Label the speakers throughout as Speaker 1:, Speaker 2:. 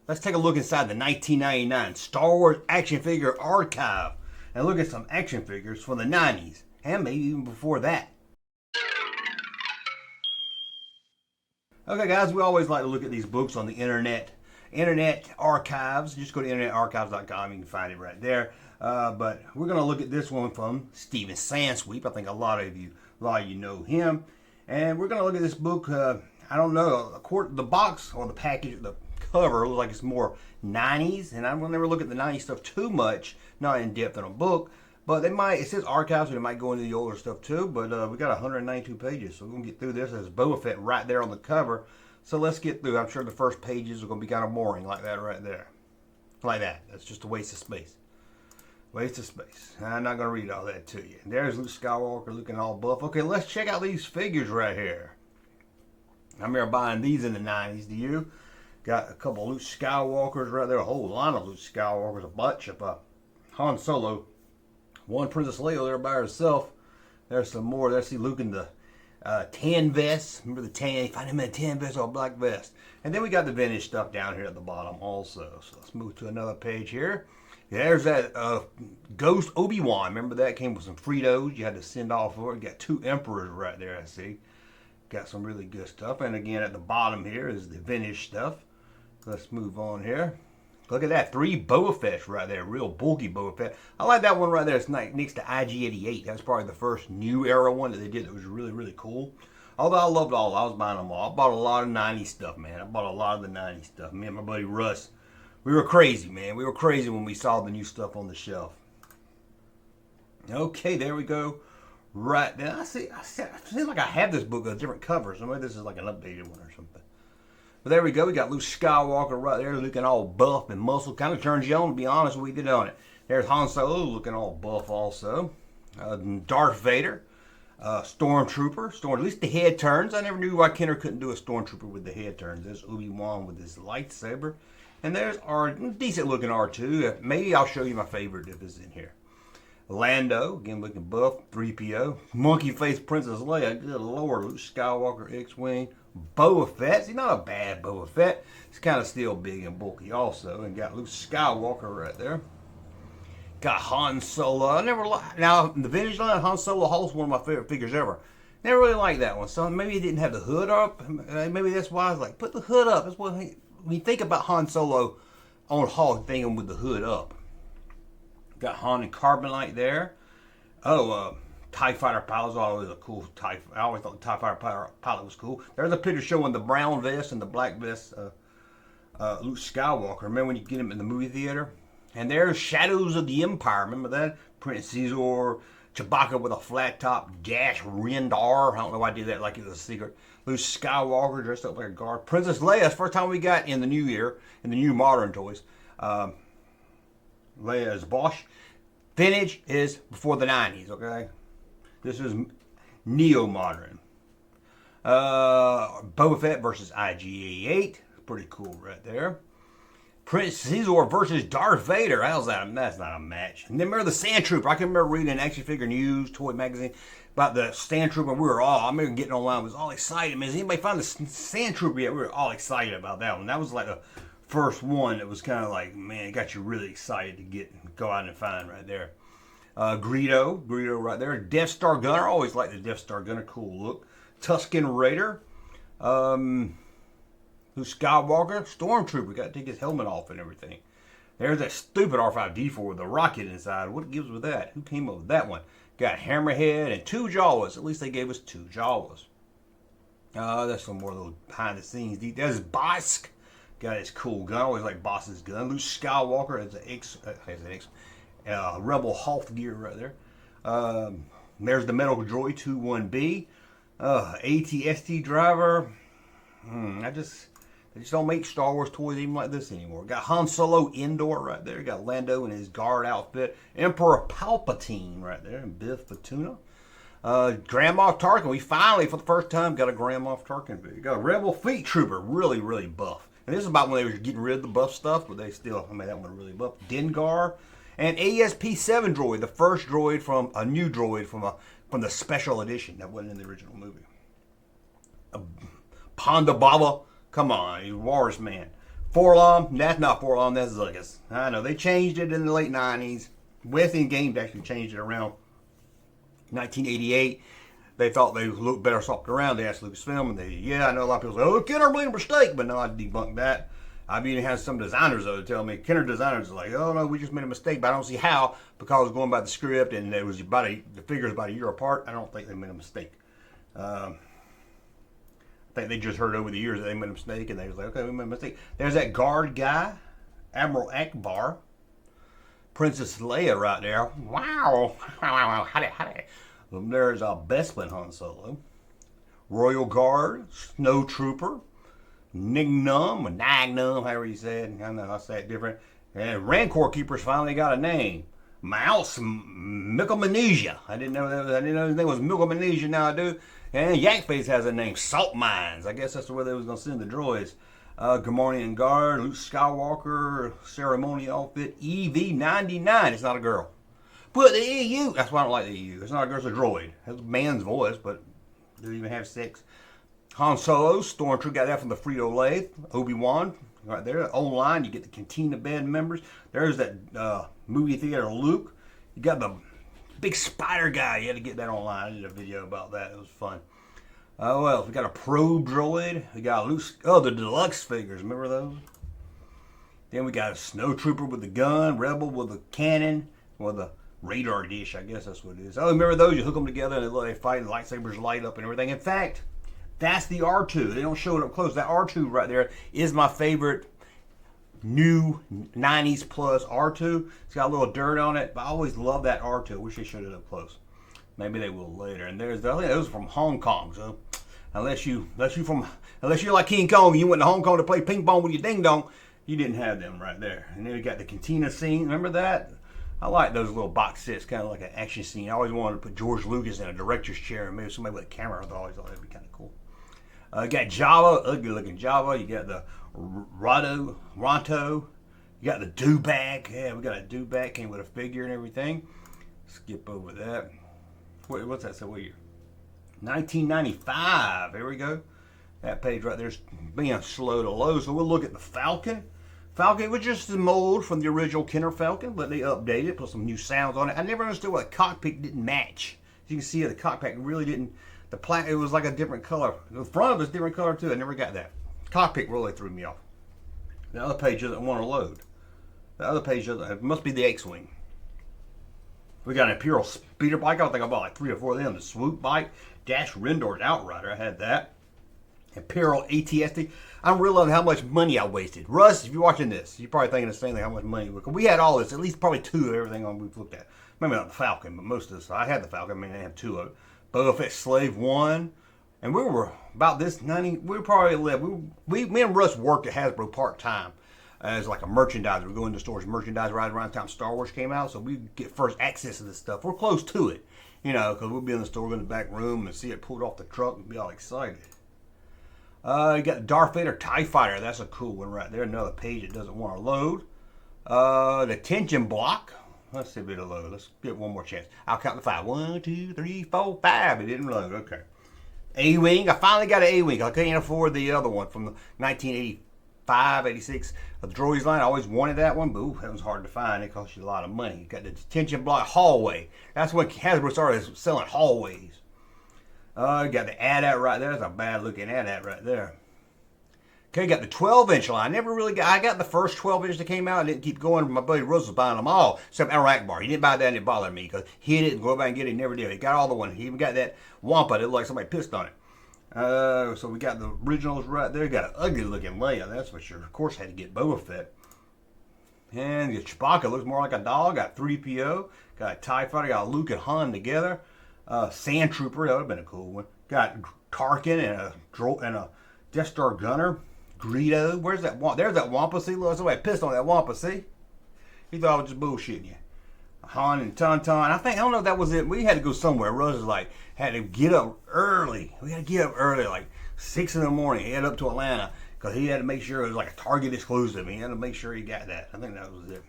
Speaker 1: let's take a look inside the 1999 Star Wars action figure archive and look at some action figures from the 90s and maybe even before that. Okay guys, we always like to look at these books on the internet archives. Just go to internetarchives.com, you can find it right there. But we're going to look at this one from Steven Sansweep. I think a lot of you know him. And we're going to look at this book. I don't know, the box or the package, the cover looks like it's more 90s. And I will never look at the 90s stuff too much, not in depth in a book. But it says archives, so they might go into the older stuff too. But we got 192 pages, so we're going to get through this. There's Boba Fett right there on the cover. So let's get through. I'm sure the first pages are going to be kind of boring like that right there. Like that. That's just a waste of space. Waste of space. I'm not going to read all that to you. There's Luke Skywalker looking all buff. Okay, let's check out these figures right here. I remember buying these in the 90s. Do you? Got a couple of Luke Skywalkers right there. A whole line of Luke Skywalkers. A bunch of Han Solo. One Princess Leia there by herself. There's some more. There's see Luke in the tan vest. Remember the tan? You find him in a tan vest or a black vest. And then we got the vintage stuff down here at the bottom also. So let's move to another page here. There's that Ghost Obi-Wan. Remember that? Came with some Fritos. You had to send off for it. Got two Emperors right there, I see. Got some really good stuff. And again, at the bottom here is the vintage stuff. Let's move on here. Look at that. 3 Boba Fett's right there. Real bulky Boba Fett. I like that one right there. It's next to IG-88. That's probably the first new era one that they did that was really, really cool. Although I loved all. I was buying them all. I bought a lot of 90s stuff, man. I bought a lot of the 90s stuff. Me and my buddy Russ, we were crazy, man. We were crazy when we saw the new stuff on the shelf. Okay, there we go. Right there. I feel like I have this book with different covers. So maybe this is like an updated one or something. But there we go. We got Luke Skywalker right there looking all buff and muscle. Kind of turns you on, to be honest, what we did on it. There's Han Solo looking all buff also. Darth Vader. Stormtrooper. At least the head turns. I never knew why Kenner couldn't do a Stormtrooper with the head turns. There's Obi-Wan with his lightsaber. And there's our decent looking R2. Maybe I'll show you my favorite if it's in here. Lando, again looking buff. 3PO. Monkey face Princess Leia. Good lord. Luke Skywalker X-Wing. Boba Fett. He's not a bad Boba Fett. He's kind of still big and bulky also. And got Luke Skywalker right there. Got Han Solo. Now, in the vintage line, Han Solo Hulk's one of my favorite figures ever. Never really liked that one. So maybe he didn't have the hood up. Maybe that's why I was like, put the hood up. That's what when you think about Han Solo on Hulk, thinking with the hood up. Got Han and Carbonite there. Oh, TIE Fighter pilot was always a cool TIE. I always thought the TIE Fighter pilot was cool. There's a picture showing the brown vest and the black vest Luke Skywalker. Remember when you get him in the movie theater? And there's Shadows of the Empire. Remember that? Prince Caesar, Chewbacca with a flat top, Dash Rendar. I don't know why I did that like it was a secret. Luke Skywalker dressed up like a guard. Princess Leia, first time we got in the new year, in the new modern toys. Leia is Bosch. Vintage is before the 90s, okay? This is neo-modern. Boba Fett versus IG-88. Pretty cool right there. Prince Caesar versus Darth Vader. How's that? That's not a match. And then remember the Sand Trooper. I can remember reading an Action Figure News toy magazine about the Sand Trooper. I remember getting online. I was all excited. Man, has anybody found the Sand Trooper yet? We were all excited about that one. That was like the first one that was kind of like, man, it got you really excited to go out and find right there. Greedo right there. Death Star Gunner. I always liked the Death Star Gunner. Cool look. Tusken Raider. Luke Skywalker. Stormtrooper. Got to take his helmet off and everything. There's that stupid R5-D4 with the rocket inside. What gives with that? Who came up with that one? Got Hammerhead and 2 Jawas. At least they gave us 2 Jawas. That's some more little behind the scenes. There's Bosk. Got his cool gun. I always like Boss's gun. Luke Skywalker has an Rebel Hoth gear right there. There's the Metal Droid 21B. AT-ST driver. They just don't make Star Wars toys even like this anymore. Got Han Solo indoor right there. Got Lando in his guard outfit. Emperor Palpatine right there. And Biff Fortuna. Grand Moff Tarkin. We finally, for the first time, got a Grand Moff Tarkin figure. Got a Rebel Fleet Trooper. Really, really buff. And this is about when they were getting rid of the buff stuff, but they still made that one really buff. Dengar. And ASP-7 droid. The first droid from a new droid from the special edition that wasn't in the original movie. Ponda Baba. Come on, he's Wars Man. Forlom, that's not Forlom, that's Zuckus. I know, they changed it in the late 90s. West End Games actually changed it around 1988. They thought they looked better swapped around. They asked Lucasfilm, and I know a lot of people say, oh, Kenner made a mistake, but no, I debunked that. I've even had some designers, though, tell me, Kenner designers are like, oh, no, we just made a mistake, but I don't see how, because going by the script, and it was the figures about a year apart, I don't think they made a mistake. I think they just heard over the years that they made a mistake, and they was like, okay, we made a mistake. There's that guard guy, Admiral Akbar, Princess Leia right there. Wow. Howdy. There's Bespin Han Solo. Royal Guard, Snow Trooper, Nignum, or Nagnum, however you say it. I know I say it different. And Rancor Keepers finally got a name. Mouse Michelmanesia. I didn't know his name was Michelmanesia, now I do. And Yakface has a name, Salt Mines. I guess that's the way they was going to send the droids. Gamorrean Guard, Luke Skywalker, Ceremony Outfit, EV-99. It's not a girl. But the EU, that's why I don't like the EU. It's not a girl, it's a droid. It has a man's voice, but it doesn't even have sex. Han Solo, Stormtrooper, got that from the Frito-Lay. Obi-Wan, right there. Online, you get the Cantina Band members. There's that movie theater Luke. You got the big spider guy. You had to get that online. I did a video about that. It was fun. Well, we got a probe droid. We got the deluxe figures. Remember those? Then we got a Snow Trooper with the gun, Rebel with the cannon, or the radar dish. I guess that's what it is. Oh, remember those? You hook them together and they fight, and lightsabers light up and everything. In fact, that's the R2. They don't show it up close. That R2 right there is my favorite new 90s plus R2. It's got a little dirt on it, but I always love that R2. I wish they showed it up close. Maybe they will later. And there's those from Hong Kong. So unless you're like King Kong and you went to Hong Kong to play ping pong with your ding dong, you didn't have them right there. And then we got the cantina scene. Remember that? I like those little box sets, kind of like an action scene. I always wanted to put George Lucas in a director's chair and maybe somebody with a camera. I always thought that'd be kind of cool. You got Java, ugly looking Java. You got the Ronto. You got the Dewback. Yeah, we got a Dewback. Came with a figure and everything. Skip over that. What's that? So what year? 1995. Here we go. That page right there's being slow to load. So we'll look at the Falcon. Falcon was just the mold from the original Kenner Falcon, but they updated it, put some new sounds on it. I never understood why the cockpit didn't match. As you can see, the cockpit really didn't. It was like a different color. The front was a different color too. I never got that. Cockpit really threw me off. The other page doesn't want to load. The other page doesn't. It must be the X-Wing. We got an Imperial speeder bike. I think I bought like 3 or 4 of them. The Swoop bike, Dash Rendor's Outrider. I had that. Imperial ATST. I'm realizing how much money I wasted. Russ, if you're watching this, you're probably thinking the same thing. How much money we had all this. At least probably 2 of everything we've looked at. Maybe not the Falcon, but most of this. I had the Falcon. I mean, I had 2 of it. Boba Fett Slave 1. And we were about this 90. We were probably 11. Me and Russ worked at Hasbro part-time as like a merchandiser. We go into stores, merchandise right around the time Star Wars came out. So we get first access to this stuff. We're close to it, you know, because we'll be in the store, go in the back room and see it pulled off the truck and be all excited. You got Darth Vader TIE Fighter. That's a cool one right there. Another page that doesn't want to load. The tension block. Let's see if it'll load. Let's give it one more chance. I'll count to 5. 1, 2, 3, 4, 5. It didn't load. Okay. A-Wing. I finally got an A-Wing. I couldn't afford the other one from the 1985, 86. The Droids line. I always wanted that one, but that was hard to find. It cost you a lot of money. You got the tension block hallway. That's when Hasbro started selling hallways. You got the AT-AT right there. That's a bad looking AT-AT right there. Okay, got the 12-inch line. I got the first 12-inch that came out. I didn't keep going. My buddy Russ was buying them all, except Admiral Akbar. He didn't buy that and it bothered me because he hit it and go back and get it. He never did. He got all the ones. He even got that Wampa that looked like somebody pissed on it. So we got the originals right there. Got an ugly looking Leia, that's for sure. Of course, had to get Boba Fett. And the Chewbacca looks more like a dog. Got 3PO. Got a TIE Fighter. Got Luke and Han together. Sand Trooper, that would have been a cool one. Got Tarkin and a Death Star Gunner. Greedo, where's that? There's that Wampa. See, look, somebody pissed on that Wampa. See, he thought I was just bullshitting you. Han and Tauntaun. I don't know if that was it. We had to go somewhere. Russ was like, had to get up early. We had to get up early, like 6 in the morning. Head up to Atlanta because he had to make sure it was like a Target exclusive. He had to make sure he got that. I think that was it.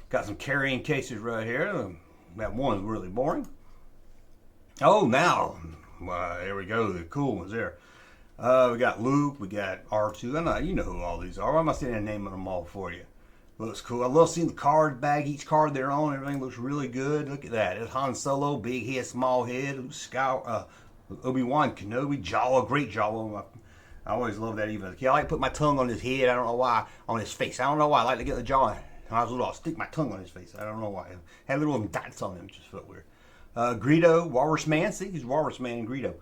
Speaker 1: Got some carrying cases right here. That one's really boring. Oh, now, there we go. The cool ones there. We got Luke, we got R2. I know you know who all these are. Why am I sitting there naming them all for you? Looks cool. I love seeing the card bag, each card they're on. Everything looks really good. Look at that. It's Han Solo, big head, small head. Obi-Wan Kenobi, Jawa, great Jawa. I always love that even as a kid. I like to put my tongue on his head. I don't know why. On his face. I don't know why. I like to get the jaw. When I was little, I'll stick my tongue on his face. I don't know why. Had little dots on him. Just felt weird. Greedo, Walrus Man. See, he's Walrus Man and Greedo.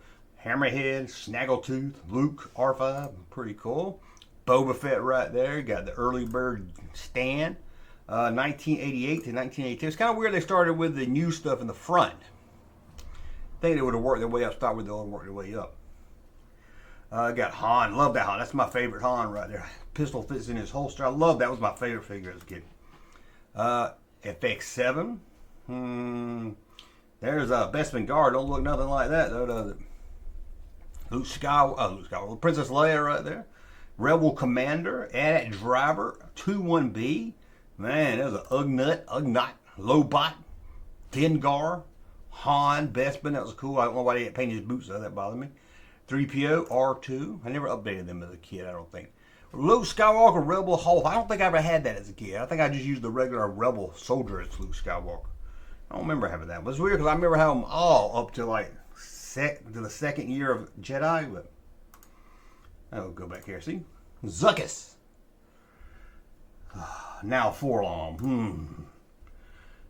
Speaker 1: Hammerhead, Snaggletooth, Luke, R5. Pretty cool. Boba Fett right there. Got the early bird stand. 1988 to 1982. It's kind of weird they started with the new stuff in the front. I think they would have worked their way up. Start with the old and work their way up. Got Han. Love that Han. That's my favorite Han right there. Pistol fits in his holster. I love that. Was my favorite figure as a kid. FX7. There's Bespin Guard. Don't look nothing like that though, does it? Luke Skywalker. Princess Leia right there. Rebel Commander. AT-AT Driver. 2-1B. Man, there's an Ugnut, Lobot, Dengar, Han, Bespin. That was cool. I don't know why they didn't paint his boots though. That bothered me. 3PO, R2. I never updated them as a kid, I don't think. Luke Skywalker, Rebel Hoth. I don't think I ever had that as a kid. I think I just used the regular Rebel soldier as Luke Skywalker. I don't remember having that. But it's weird because I remember having them all up to like to the second year of Jedi. But I'll go back here. See? Zuckuss. Now Forlom.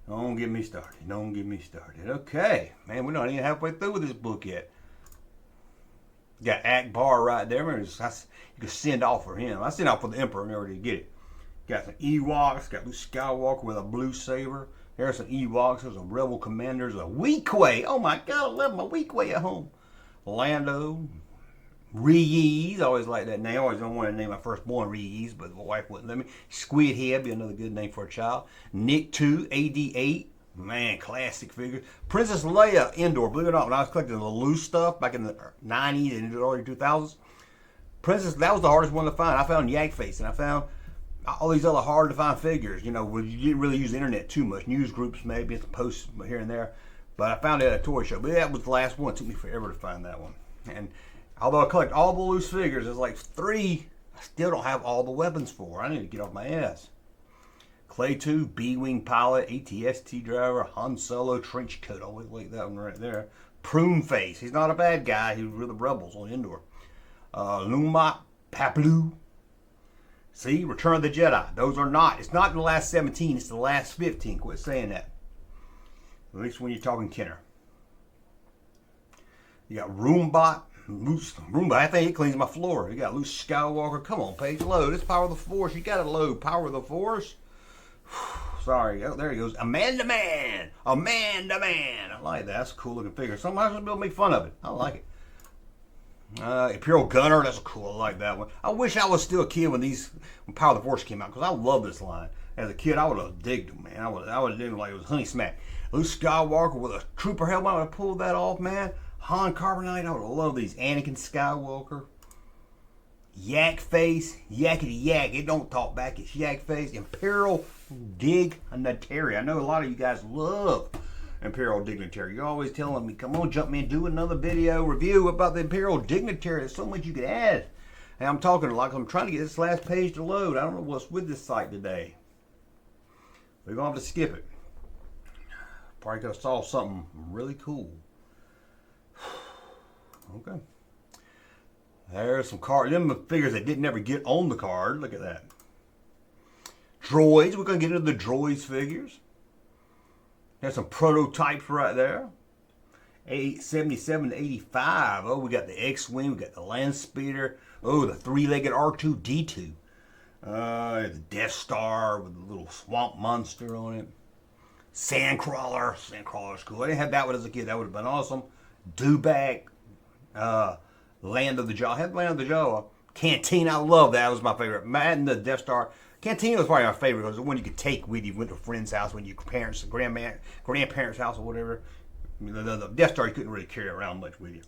Speaker 1: Don't get me started. Don't get me started. Okay. Man, we're not even halfway through with this book yet. Got Akbar right there. You can send off for him. I sent off for the Emperor in order to get it. Got some Ewoks. Got Luke Skywalker with a blue saber. There's some Ewoks. There's some Rebel Commanders. A Weequay. Oh my God, I love my Weequay at home. Lando. Reese. I always like that name. I always don't want to name my firstborn Reese, but my wife wouldn't let me. Squid Head be another good name for a child. Nick 2. AD8. Man, classic figure. Princess Leia indoor. Believe it or not, when I was collecting the loose stuff back in the 90s and the early 2000s, Princess, that was the hardest one to find. I found Yak Face, and I found all these other hard to find figures. You know, you didn't really use the internet too much. News groups, maybe, some posts here and there. But I found it at a toy show. But that was the last one. It took me forever to find that one. And although I collect all the loose figures, there's like 3 I still don't have all the weapons for. I need to get off my ass. Clay 2, B-Wing Pilot, AT-ST Driver, Han Solo Trench Coat. Always like that one right there. Prune Face. He's not a bad guy. He was with the Rebels on Endor. Lumat Paplu. See? Return of the Jedi. Those are not. It's not in the last 17. It's the last 15. Quit saying that. At least when you're talking Kenner. You got Roombot. Roomba, I think it cleans my floor. You got Luke Skywalker. Come on, page load. It's Power of the Force. You got to load Power of the Force. Sorry. Oh, there he goes. Amanda Man. Amanda Man. I like that. That's a cool looking figure. Sometimes people make fun of it. I like it. Imperial Gunner. That's cool. I like that one. I wish I was still a kid when Power of the Force came out because I love this line. As a kid, I would have digged them, man. I would have done it like it was Honey Smack. Luke Skywalker with a trooper helmet. I would have pulled that off, man. Han Carbonite. I would have loved these. Anakin Skywalker. Yak Face, Yakety Yak. It don't talk back. It's Yak Face. Imperial Dignitary. I know a lot of you guys love Imperial Dignitary. You're always telling me, come on, Junkman, do another video review about the Imperial Dignitary. There's so much you could add. And I'm talking like I'm trying to get this last page to load. I don't know what's with this site today. We're going to have to skip it. Probably could have saw something really cool. Okay. There's some cards. Them the figures that didn't ever get on the card. Look at that. Droids. We're going to get into the droids figures. There's some prototypes right there. 77 to 85. Oh, we got the X-Wing. We got the Land Speeder. Oh, the 3-legged R2-D2. The Death Star with the little swamp monster on it. Sandcrawler. Sandcrawler's cool. I didn't have that one as a kid. That would have been awesome. Dewback. Land of the Jaw. I had Land of the Jaw. Canteen. I love that. That was my favorite. Madden, the Death Star. Canteen was probably my favorite. It was the one you could take with you. Went to a friend's house, when your parents, grandparents' house or whatever. The Death Star you couldn't really carry around much with you.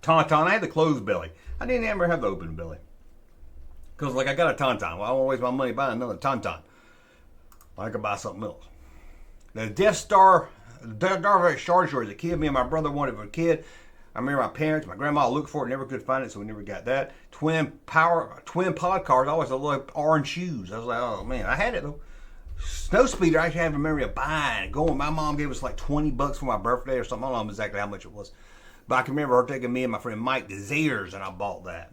Speaker 1: Tauntaun. I had the closed belly. I didn't ever have the open belly. Because like I got a Tauntaun. Well, I won't waste my money buying another Tauntaun. I could buy something else. The Death Star. The Darth Vader Star Destroyer as a kid. Me and my brother wanted for a kid. I remember my parents, my grandma looked for it, never could find it, so we never got that. Twin pod cars. I always loved orange shoes. I was like, oh man, I had it though. Snow speeder, I actually have a memory of buying, going. My mom gave us like $20 for my birthday or something. I don't know exactly how much it was, but I can remember her taking me and my friend Mike to Zayre's, and I bought that.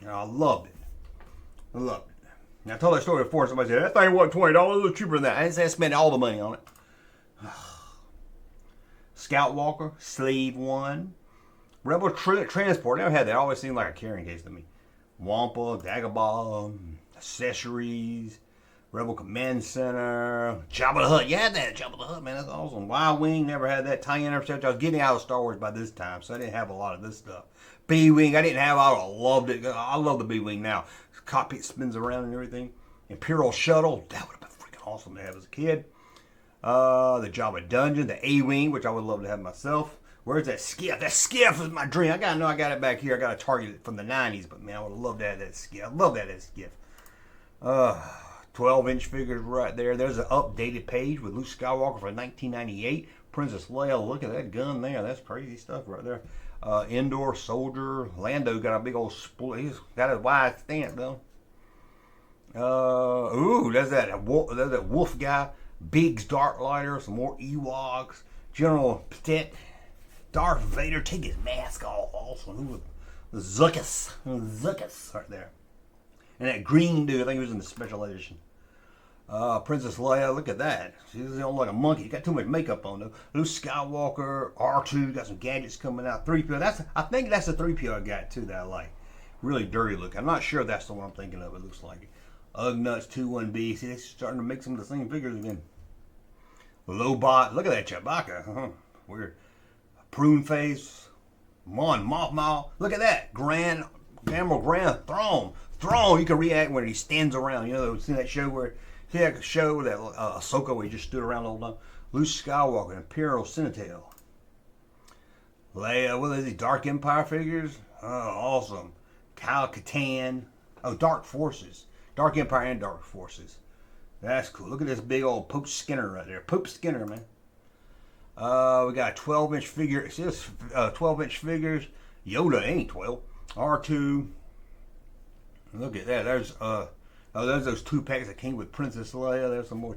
Speaker 1: And I loved it. I loved it. And I told that story before. Somebody said that thing wasn't $20. A little cheaper than that. I didn't say I spent all the money on it. Scout Walker, Slave One, Rebel Transport. Never had that. It always seemed like a carrying case to me. Wampa, Dagobah, Accessories, Rebel Command Center, Jabba the Hutt. You had that, Jabba the Hutt, man. That's awesome. Y-Wing, never had that. Tie-in interceptor. I was getting out of Star Wars by this time, so I didn't have a lot of this stuff. B-Wing, I didn't have. I loved it. I love the B-Wing now. The cockpit spins around and everything. Imperial Shuttle. That would have been freaking awesome to have as a kid. The Jabba Dungeon, the A-Wing, which I would love to have myself. Where's that skiff? That skiff is my dream. I gotta know I got it back here. I got a Target from the 90s, but man, I would have loved to have that skiff. I love that skiff. 12-inch figures right there. There's an updated page with Luke Skywalker from 1998. Princess Leia, look at that gun there. That's crazy stuff right there. Indoor Soldier. Lando got a big old split. He's got a wide stance though. There's that wolf guy. Biggs Darklighter, some more Ewoks, General Ptet, Darth Vader, take his mask off. Also, who was Zuckus right there, and that green dude, I think he was in the special edition. Princess Leia, look at that. She doesn't look like a monkey. Got too much makeup on though. Luke Skywalker, R2, got some gadgets coming out. 3PO. I think that's the 3PO I got too that I like. Really dirty look. I'm not sure that's the one I'm thinking of. It looks like it. Ugnuts 21B. See, they're starting to make some of the same figures again. Lobot. Look at that Chewbacca. Weird. Prune Face. Mon Mothma. Look at that. Admiral Grand Throne. You can react when he stands around. You know, see that show where he had a show with that Ahsoka where he just stood around all the time. Luke Skywalker. Imperial Cinetale. Leia. What are these Dark Empire figures? Oh, awesome. Kyle Katarn. Oh, Dark Forces. Dark Empire and Dark Forces. That's cool. Look at this big old Pope Skinner right there. Pope Skinner, man. We got a 12-inch figure. See this? 12-inch figures. Yoda ain't 12. R2. Look at that. There's those 2 packs that came with Princess Leia. There's some more.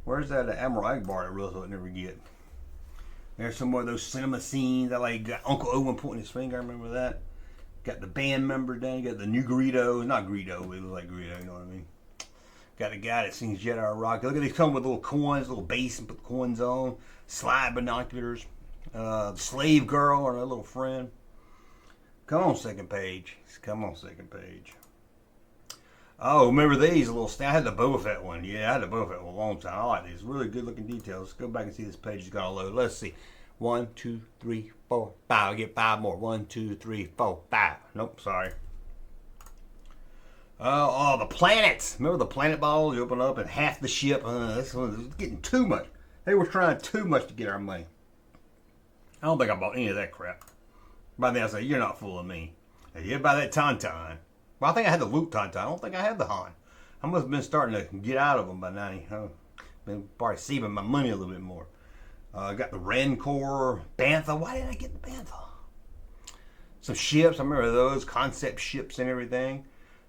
Speaker 1: Where's that Admiral Akbar that really I never get? There's some more of those cinema scenes. I like got Uncle Owen pointing his finger. I remember that. Got the band member down. You got the new Greedo. Not Greedo. It looks like Greedo. You know what I mean? Got the guy that sings Jedi Rock. Look at these come with little coins, little base and put the coins on. Slide binoculars. The slave girl or her little friend. Come on, second page. Come on, second page. Oh, remember these little I had the Boba Fett one. Yeah, I had the Boba Fett one a long time. I like these. Really good looking details. Let's go back and see this page is going to load. Let's see. 1, 2, 3, 4, 5. I'll get 5 more. 1, 2, 3, 4, 5. Nope, sorry. Oh, the planets. Remember the planet balls? You open up and half the ship. This one is getting too much. They were trying too much to get our money. I don't think I bought any of that crap. By then I say, you're not fooling me. Hey, you buy that Tauntaun. Well, I think I had the Luke Tauntaun. I don't think I had the Han. I must have been starting to get out of them by now. Been probably saving my money a little bit more. Got the Rancor, Bantha. Why didn't I get the Bantha? Some ships. I remember those concept ships and everything.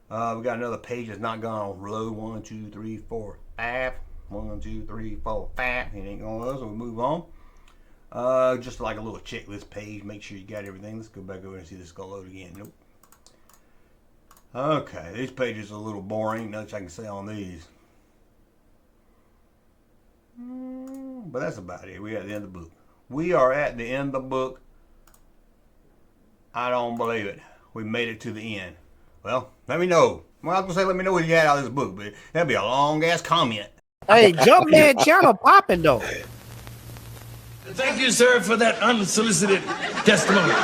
Speaker 1: We got another page that's not gone on load. 1, 2, 3, 4, 5. 1, 2, 3, 4, 5. It ain't going on, so we move on. Just like a little checklist page. Make sure you got everything. Let's go back over and see this is gonna load again. Nope. Okay, these pages are a little boring. Nothing I can say on these. But that's about it. We're at the end of the book. We are at the end of the book. I don't believe it. We made it to the end. Well, let me know. Well, I was going to say let me know what you got out of this book, but that'd be a long-ass comment.
Speaker 2: Hey, Junkman channel popping, though.
Speaker 3: Thank you, sir, for that unsolicited testimony.